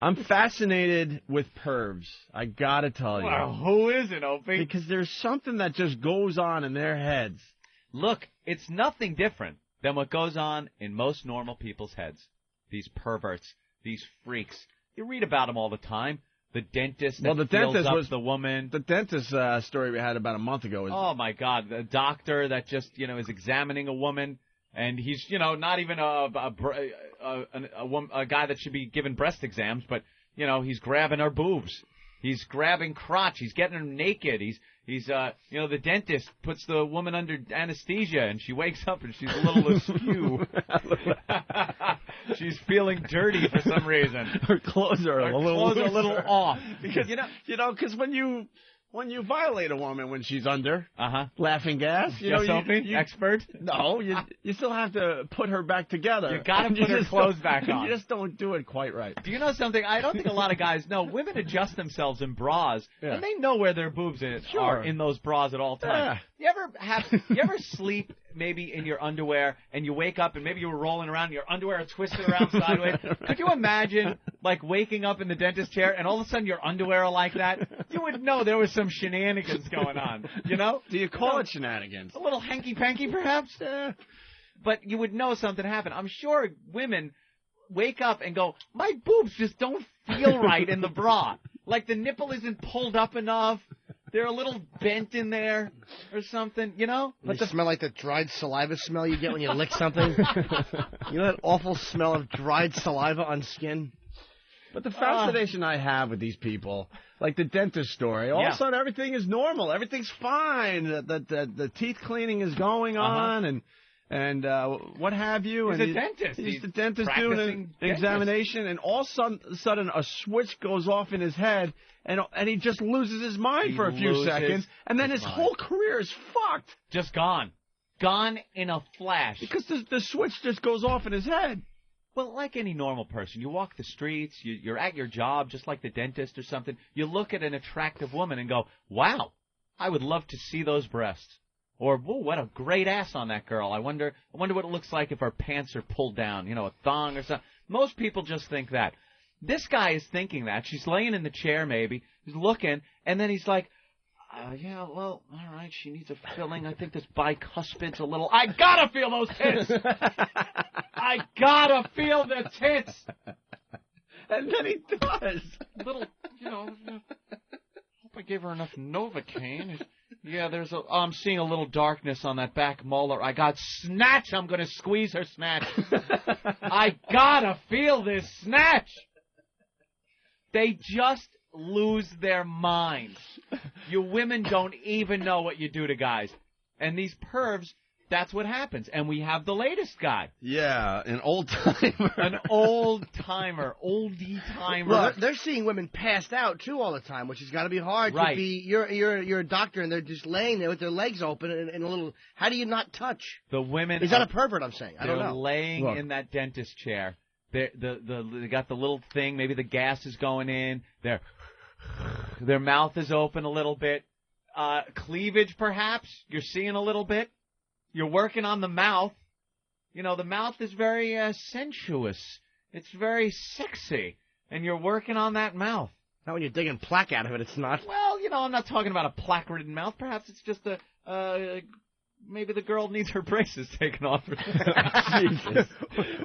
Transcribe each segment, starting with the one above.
I'm fascinated with pervs. I gotta tell you. Well, who isn't, Opie? Because there's something that just goes on in their heads. Look, it's nothing different than what goes on in most normal people's heads. These perverts, these freaks. You read about them all the time. The dentist that feels up the woman. The dentist story we had about a month ago. Oh, my God. The doctor that just, is examining a woman. And he's, not even a guy that should be given breast exams, but, he's grabbing her boobs. He's grabbing crotch. He's getting her naked. He's the dentist puts the woman under anesthesia, and she wakes up and she's a little askew. She's feeling dirty for some reason. Her clothes are a little off. Because, because when you violate a woman when she's under laughing gas, you expert. No, you still have to put her back together. You got to put her clothes back on. You just don't do it quite right. Do you know something? I don't think a lot of guys know. Women adjust themselves in bras, and they know where their boobs are in those bras at all times. Yeah. You ever sleep maybe in your underwear and you wake up and maybe you were rolling around and your underwear is twisted around sideways? Could you imagine like waking up in the dentist chair and all of a sudden your underwear are like that? You would know there was some shenanigans going on, Do you call it shenanigans? A little hanky-panky perhaps? But you would know something happened. I'm sure women wake up and go, my boobs just don't feel right in the bra. Like the nipple isn't pulled up enough. They're a little bent in there or something, But they smell like the dried saliva smell you get when you lick something. That awful smell of dried saliva on skin? But the fascination I have with these people, like the dentist story, all of a sudden everything is normal. Everything's fine. The teeth cleaning is going on and what have you. He's a dentist. He's the dentist doing an examination, and all of a sudden a switch goes off in his head, and he just loses his mind for a few seconds, and then his whole career is fucked. Just gone. Gone in a flash. Because the switch just goes off in his head. Well, like any normal person, you walk the streets, you're at your job, just like the dentist or something. You look at an attractive woman and go, wow, I would love to see those breasts. Or, whoa, what a great ass on that girl. I wonder what it looks like if her pants are pulled down, a thong or something. Most people just think that. This guy is thinking that. She's laying in the chair maybe. He's looking, and then he's like, all right, she needs a filling. I think this bicuspid's a little... I gotta feel those tits! I gotta feel the tits! And then he does. Little, hope I gave her enough Novocaine. Yeah, I'm seeing a little darkness on that back molar. I got snatch. I'm going to squeeze her snatch. I gotta feel this snatch. They just lose their minds. You women don't even know what you do to guys. And these pervs, that's what happens. And we have the latest guy. Yeah, an old-timer. An old-timer. Oldie-timer. Well, they're seeing women passed out, too, all the time, which has got to be hard to be... You're a doctor, and they're just laying there with their legs open and a little... How do you not touch? The women... Is that a pervert, I'm saying? I don't know. They're laying in that dentist chair. They got the little thing. Maybe the gas is going in. Their mouth is open a little bit. Cleavage, perhaps. You're seeing a little bit. You're working on the mouth. The mouth is very sensuous. It's very sexy. And you're working on that mouth. Not when you're digging plaque out of it, it's not. Well, I'm not talking about a plaque-ridden mouth. Perhaps it's just maybe the girl needs her braces taken off. Jesus.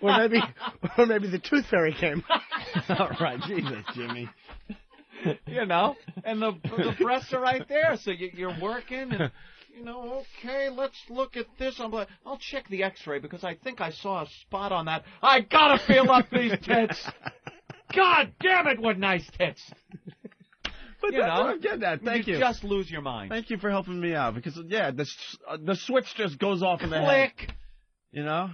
or maybe the tooth fairy came. All right, Jesus, Jimmy. And the breasts are right there. So you're working and... okay, let's look at this. I'll check the x-ray because I think I saw a spot on that. I gotta feel up these tits. God damn it, what nice tits. But I get that. Thank you. You just lose your mind. Thank you for helping me out because, the switch just goes off in the head. Click. Yeah.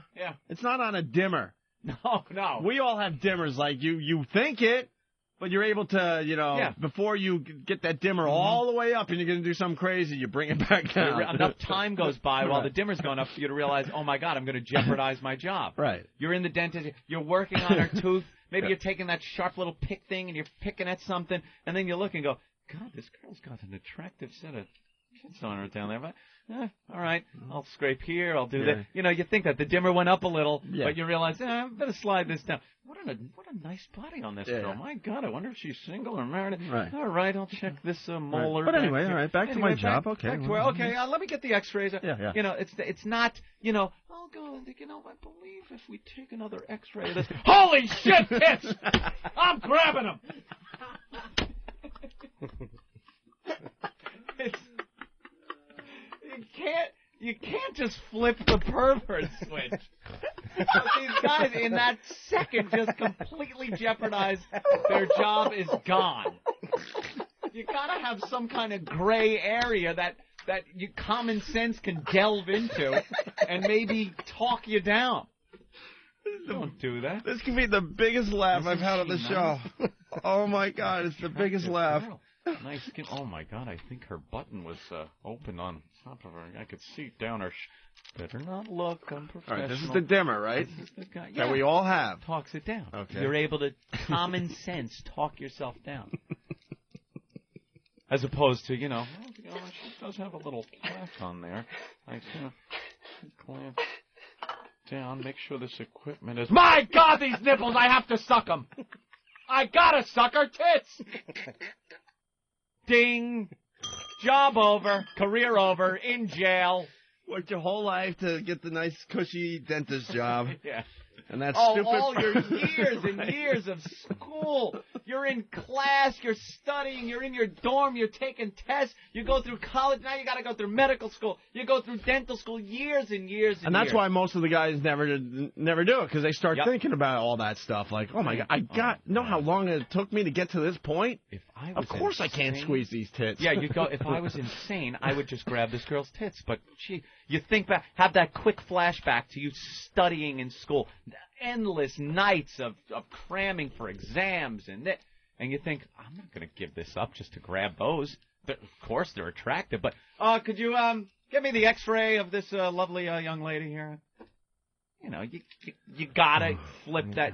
It's not on a dimmer. No. We all have dimmers like you think it. But you're able to, before you get that dimmer all the way up and you're going to do something crazy, you bring it back down. Enough time goes by while the dimmer's going up for you to realize, oh, my God, I'm going to jeopardize my job. Right. You're in the dentist. You're working on her tooth. Maybe you're taking that sharp little pick thing and you're picking at something. And then you look and go, God, this girl's got an attractive set of tits on her down there. But, all right, I'll scrape here, I'll do that. You know, you think that the dimmer went up a little, but you realize, I better slide this down. What a nice body on this girl. My God, I wonder if she's single or married. Right. All right, I'll check this molar. But anyway, all right, back to my job. Okay. Let me get the X-rays. Yeah. You know, it's not, you know, I'll go, you know, I believe if we take another X-ray of this. Holy shit, tits! I'm grabbing them! You can't just flip the pervert switch. These guys in that second just completely jeopardize their job is gone. You gotta have some kind of gray area that common sense can delve into and maybe talk you down. Don't do that. This can be the biggest laugh I've had on the show. Oh my God, it's the biggest laugh. Nice skin. Oh my God, I think her button was open on top of her. I could see down her. Better not look. I'm professional. All right, this is the dimmer, right? This is the guy. That we all have. Talks it down. Okay. You're able to common sense talk yourself down. As opposed to, you know, she does have a little plaque on there. I clamp down, make sure this equipment is. My God, these nipples! I have to suck them. I gotta suck her tits. Ding. Job over. Career over. In jail. Worked your whole life to get the nice, cushy dentist job. Yeah. And that's stupid. All your years and years of school. You're in class, you're studying, you're in your dorm, you're taking tests, you go through college, now you got to go through medical school, you go through dental school, years and years and that's why most of the guys never do it, because they start thinking about all that stuff. Like, oh my God, know how long it took me to get to this point? Of course I can't squeeze these tits. Yeah, you go. If I was insane, I would just grab this girl's tits. But you think back, have that quick flashback to you studying in school, endless nights of cramming for exams, and you think, I'm not going to give this up just to grab those. Of course they're attractive, but could you give me the X-ray of this lovely young lady here? You know, you gotta flip that,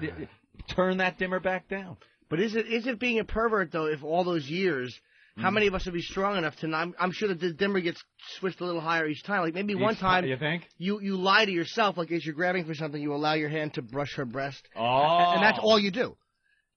turn that dimmer back down. But is it being a pervert, though, if all those years, how many of us would be strong enough to not, I'm sure that the dimmer gets switched a little higher each time. Like maybe one time you think? You lie to yourself, like as you're grabbing for something, you allow your hand to brush her breast. Oh. And that's all you do.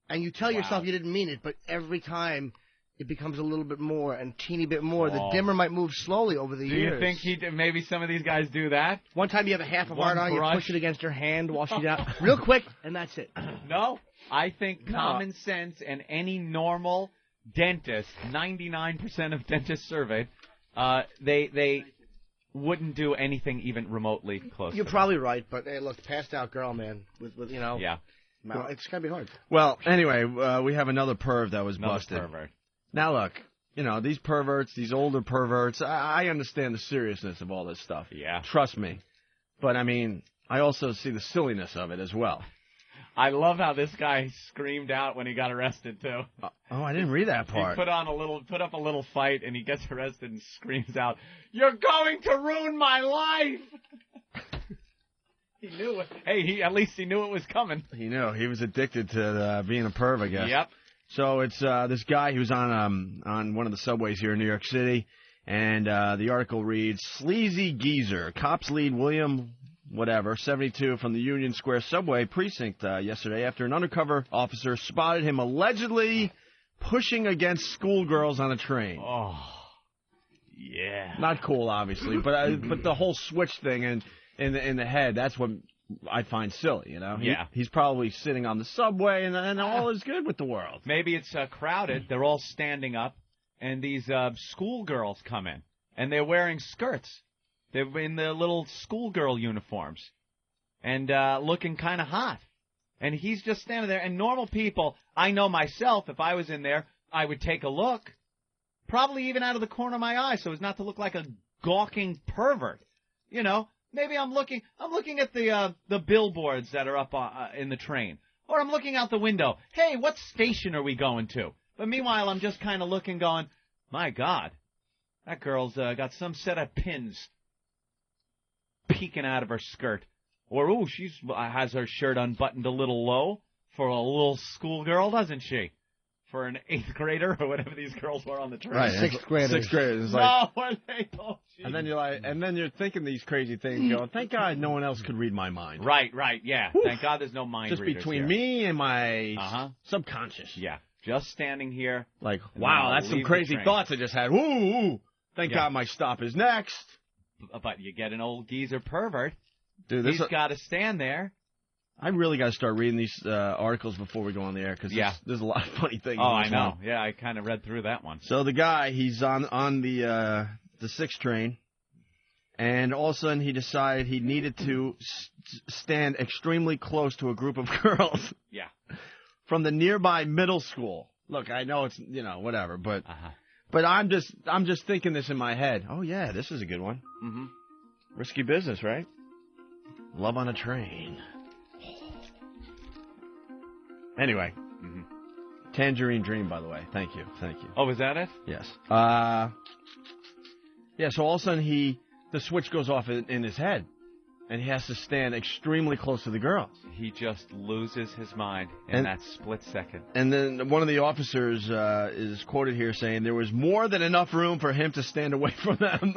And you tell yourself you didn't mean it, but every time it becomes a little bit more and teeny bit more. The dimmer might move slowly over the years. Do you think maybe some of these guys do that? One time you have a half of hard on, you push it against her hand while she's out. Real quick, and that's it. No. I think common sense and any normal dentist, 99% of dentists surveyed, they wouldn't do anything even remotely close. You're probably right, but hey, look, passed out girl, man, with you know. Yeah. It's gotta be hard. Well, anyway, we have another perv that was busted. Pervert. Now look, you know, these perverts, these older perverts, I understand the seriousness of all this stuff. Yeah. Trust me. But I mean, I also see the silliness of it as well. I love how this guy screamed out when he got arrested too. Oh, I didn't read that part. He put up a little fight, and he gets arrested and screams out, "You're going to ruin my life!" He knew it. Hey, at least he knew it was coming. He knew. He was addicted to being a perv, I guess. Yep. So it's this guy. He was on one of the subways here in New York City, and the article reads: "Sleazy geezer. Cops lead William." Whatever, 72 from the Union Square subway precinct yesterday after an undercover officer spotted him allegedly pushing against schoolgirls on a train. Oh, yeah. Not cool, obviously, but the whole switch thing in the head, that's what I find silly, you know? Yeah. He's probably sitting on the subway and all is good with the world. Maybe it's crowded, they're all standing up, and these schoolgirls come in, and they're wearing skirts. They're in their little schoolgirl uniforms and looking kind of hot. And he's just standing there. And normal people, I know myself, if I was in there, I would take a look, probably even out of the corner of my eye so as not to look like a gawking pervert. You know, maybe I'm looking at the billboards that are up in the train. Or I'm looking out the window. Hey, what station are we going to? But meanwhile, I'm just kind of looking going, my God, that girl's got some set of pins peeking out of her skirt. Or, ooh, she's has her shirt unbuttoned a little low for a little schoolgirl, doesn't she? for an 8th grader or whatever these girls were on the train. Right, 6th graders. 6th graders. It's No, like, were they? Oh, and then you're thinking these crazy things. Going, thank God no one else could read my mind. Right, yeah. Whew. Thank God there's no mind just readers between here. me and my subconscious. Yeah, just standing here. Like, wow, that's some crazy thoughts I just had. Ooh. Thank God my stop is next. But you get an old geezer pervert. Dude, he's got to stand there. I really got to start reading these articles before we go on the air because there's a lot of funny things. Oh, I know. Yeah, I kind of read through that one. So the guy, he's on the 6 train, and all of a sudden he decided he needed to stand extremely close to a group of girls. Yeah. From the nearby middle school. Look, I know it's whatever, but I'm just thinking this in my head. Oh yeah, this is a good one. Mm-hmm. Risky business, right? Love on a train. Anyway, Tangerine Dream, by the way. Thank you. Oh, was that it? Yes. Yeah. So all of a sudden the switch goes off in his head, and he has to stand extremely close to the girls. He just loses his mind in that split second. And then one of the officers is quoted here saying there was more than enough room for him to stand away from them.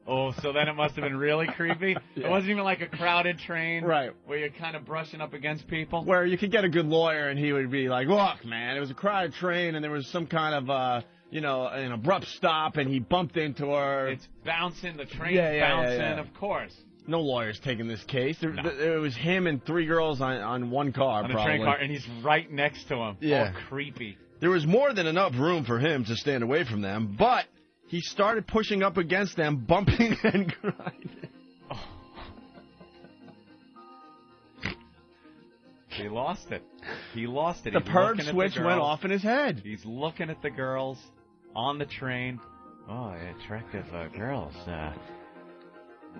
Oh, so then it must have been really creepy. Yeah. It wasn't even like a crowded train, right? Where you're kind of brushing up against people. Where you could get a good lawyer, and he would be like, "Look, man, it was a crowded train, and there was some kind of, an abrupt stop, and he bumped into her. It's bouncing, the train's bouncing, of course." No lawyer's taking this case. It was him and 3 girls on one car, on probably. A train car, and he's right next to him. Yeah, all creepy. There was more than enough room for him to stand away from them, but he started pushing up against them, bumping and grinding. Oh. He lost it. The PERV switch went off in his head. He's looking at the girls on the train. Oh, attractive girls.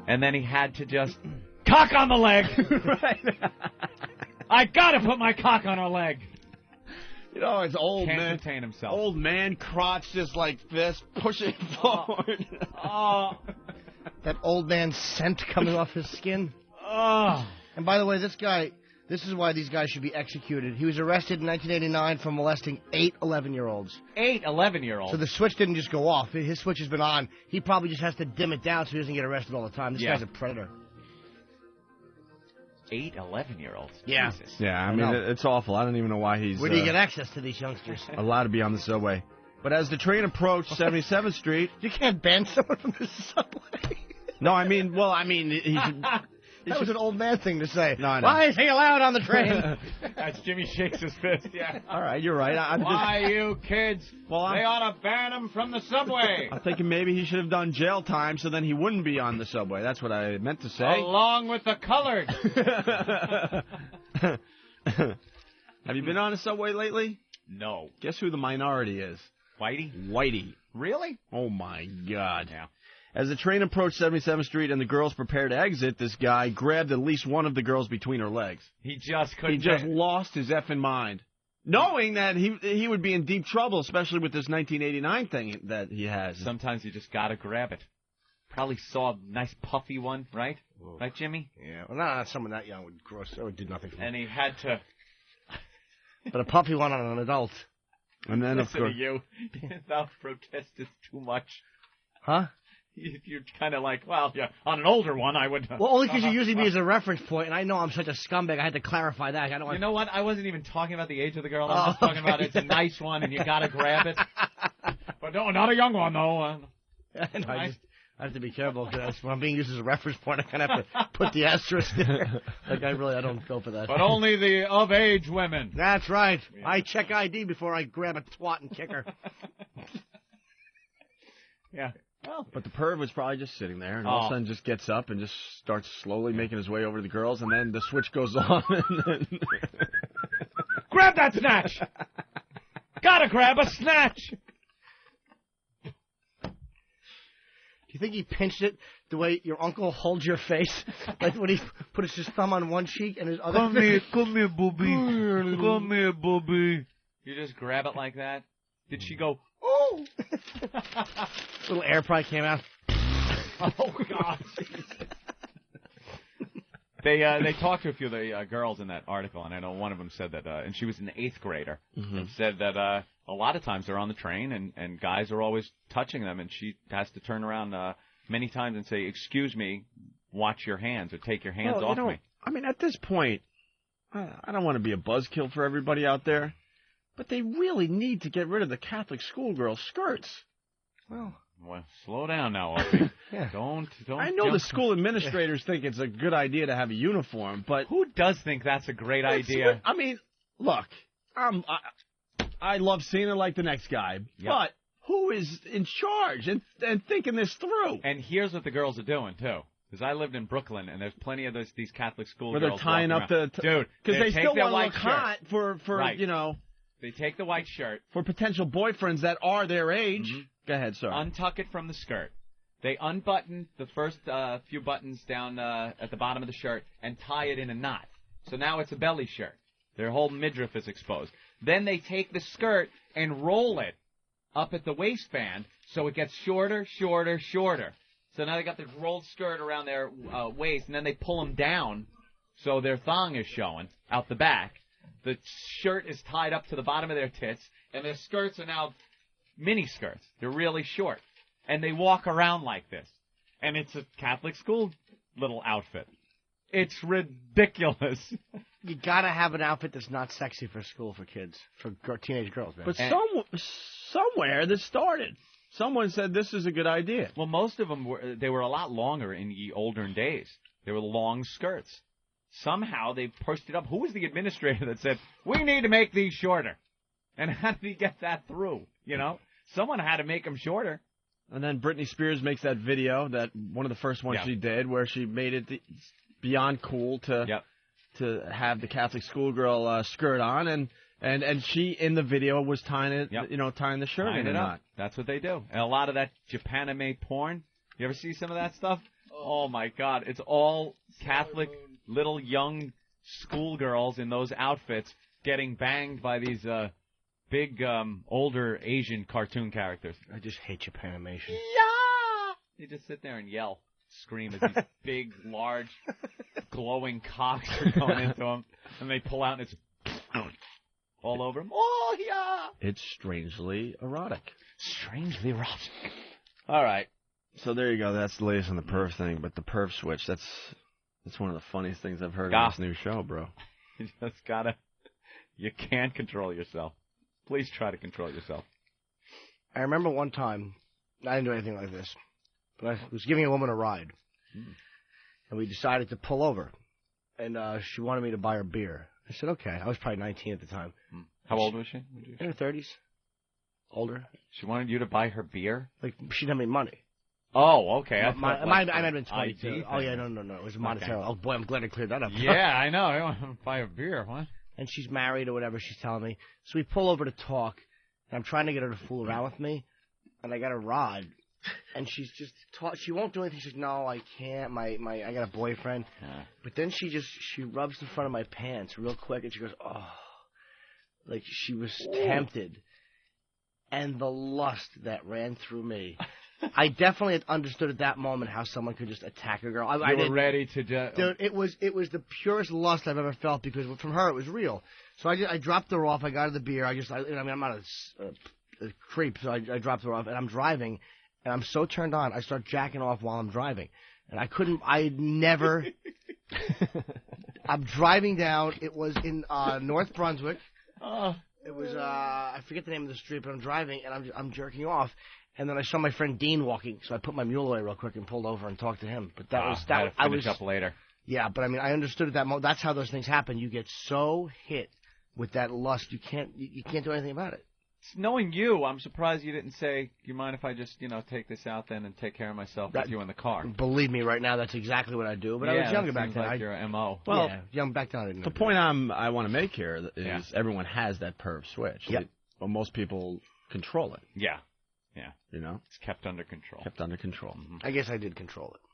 And then he had to just cock on the leg. Right. I gotta put my cock on her leg. It's old man. Can't contain himself. Old man crotch just like this, pushing forward. Oh. That old man scent coming off his skin. Oh. And by the way, this is why these guys should be executed. He was arrested in 1989 for molesting 8 11-year-olds. 8 11-year-olds? So the switch didn't just go off. His switch has been on. He probably just has to dim it down so he doesn't get arrested all the time. This guy's a predator. 8 11-year-olds? Yeah. Jesus. Yeah, I mean, it's awful. I don't even know why he's... Where do you get access to these youngsters? Allowed to be on the subway. But as the train approached 77th Street... You can't ban someone from the subway. No, he should... That was an old man thing to say. No, I know. Why is he allowed on the train? That's Jimmy shakes his fist, yeah. All right, you're right. Why, you kids? They ought to ban him from the subway. I'm thinking maybe he should have done jail time so then he wouldn't be on the subway. That's what I meant to say. Along with the colored. Have you been on a subway lately? No. Guess who the minority is? Whitey. Really? Oh, my God. Yeah. As the train approached 77th Street and the girls prepared to exit, this guy grabbed at least one of the girls between her legs. He just couldn't. He just lost his effing mind. Knowing that he would be in deep trouble, especially with this 1989 thing that he has. Sometimes you just got to grab it. Probably saw a nice puffy one, right? Whoa. Right, Jimmy? Yeah. Well, not someone that young would do nothing for him. And he had to... But a puffy one on an adult. And then, of course... you. Thou protestest too much. Huh? You're kind of like, well, yeah, on an older one, I would... Well, only because you're using me as a reference point, and I know I'm such a scumbag, I had to clarify that. You know what? I wasn't even talking about the age of the girl. I was just talking about it's a nice one, and you got to grab it. But no, not a young one, though. I have to be careful, because when I'm being used as a reference point, I kind of have to put the asterisk there. Like, I don't go for that. But only the of-age women. That's right. Yeah. I check ID before I grab a twat and kick her. Yeah. Well, but the perv was probably just sitting there, and all of a sudden just gets up and just starts slowly making his way over to the girls, and then the switch goes on. And then... Grab that snatch! Gotta grab a snatch! Do you think he pinched it the way your uncle holds your face? Like when he put his thumb on one cheek and his other... Come here, Bobby. Come here, Bobby. You just grab it like that? Did she go... Oh! Little air probably came out. Oh, God. They talked to a few of the girls in that article, and I know one of them said that, and she was an 8th grader, and said that a lot of times they're on the train, and guys are always touching them, and she has to turn around many times and say, "Excuse me, watch your hands or take your hands off me." I mean, at this point, I don't want to be a buzzkill for everybody out there, but they really need to get rid of the Catholic schoolgirl skirts. Well, slow down now, Opie. Yeah. Don't. I know the school administrators think it's a good idea to have a uniform, but who does think that's a great idea? I mean, look, I love seeing it like the next guy, but who is in charge and thinking this through? And here's what the girls are doing too. Because I lived in Brooklyn, and there's plenty of these Catholic school where girls they're tying up the dude, because they still want to look shirt. hot for right. you know. They take the white shirt for potential boyfriends that are their age. Go ahead, sir. Untuck it from the skirt. They unbutton the first few buttons down at the bottom of the shirt and tie it in a knot. So now it's a belly shirt. Their whole midriff is exposed. Then they take the skirt and roll it up at the waistband so it gets shorter, shorter, shorter. So now they got this rolled skirt around their waist, and then they pull them down so their thong is showing out the back. The shirt is tied up to the bottom of their tits, and their skirts are now mini skirts. They're really short. And they walk around like this. And it's a Catholic school little outfit. It's ridiculous. You gotta have an outfit that's not sexy for school for kids, for teenage girls, man. But somewhere this started. Someone said this is a good idea. Well, most of them were a lot longer in the older days. They were long skirts. Somehow they pushed it up. Who was the administrator that said, we need to make these shorter? And how did he get that through? You know, someone had to make them shorter. And then Britney Spears makes that video, that one of the first ones she did, where she made it beyond cool to have the Catholic schoolgirl skirt on, and she in the video was tying it, tying the shirt in a knot. That's what they do. And a lot of that Japanime porn. You ever see some of that stuff? Oh my God, it's all Catholic little young schoolgirls in those outfits getting banged by these big older Asian cartoon characters. I just hate Japanimation. Yeah! They just sit there and yell, scream as these big, large, glowing cocks are going into them, and they pull out and it's all over them. Oh, yeah! It's strangely erotic. Strangely erotic. All right. So there you go. That's the latest on the perv thing. But the perv switch, that's one of the funniest things I've heard on this new show, bro. You just gotta... You can't control yourself. Please try to control yourself. I remember one time, I didn't do anything like this, but I was giving a woman a ride. And we decided to pull over. And she wanted me to buy her beer. I said, okay. I was probably 19 at the time. How old was she? In her 30s. Older. She wanted you to buy her beer? Like, she didn't have any money. Oh, okay. I might have been 22. Oh, yeah, no. It was monetary. Okay. Oh, boy, I'm glad I cleared that up. Yeah, I know. I want to buy a beer. What? And she's married or whatever, she's telling me. So we pull over to talk, and I'm trying to get her to fool around with me, and I got a rod. And she's just she won't do anything. She's like, no, I can't. I got a boyfriend. But then she rubs the front of my pants real quick, and she goes, oh. Like she was tempted. And the lust that ran through me. I definitely had understood at that moment how someone could just attack a girl. I were ready to do. Dude, it was the purest lust I've ever felt because from her it was real. So I dropped her off. I got her the beer. I'm not a creep, so I dropped her off, and I'm driving, and I'm so turned on, I start jacking off while I'm driving, and I never. I'm driving down. It was in North Brunswick. It was I forget the name of the street, but I'm driving, and I'm jerking off. And then I saw my friend Dean walking, so I put my mule away real quick and pulled over and talked to him. But I was up later. Yeah, but I mean, I understood at that moment. That's how those things happen. You get so hit with that lust, you can't do anything about it. Knowing you, I'm surprised you didn't say, "Do you mind if I just take this out then and take care of myself with you in the car?" Believe me, right now that's exactly what I do. But I was younger back then. Like your MO. Well, young back then. I didn't the point I want to make here is everyone has that perv switch. Yeah. Well, most people control it. Yeah. You know? It's kept under control. Kept under control. I guess I did control it.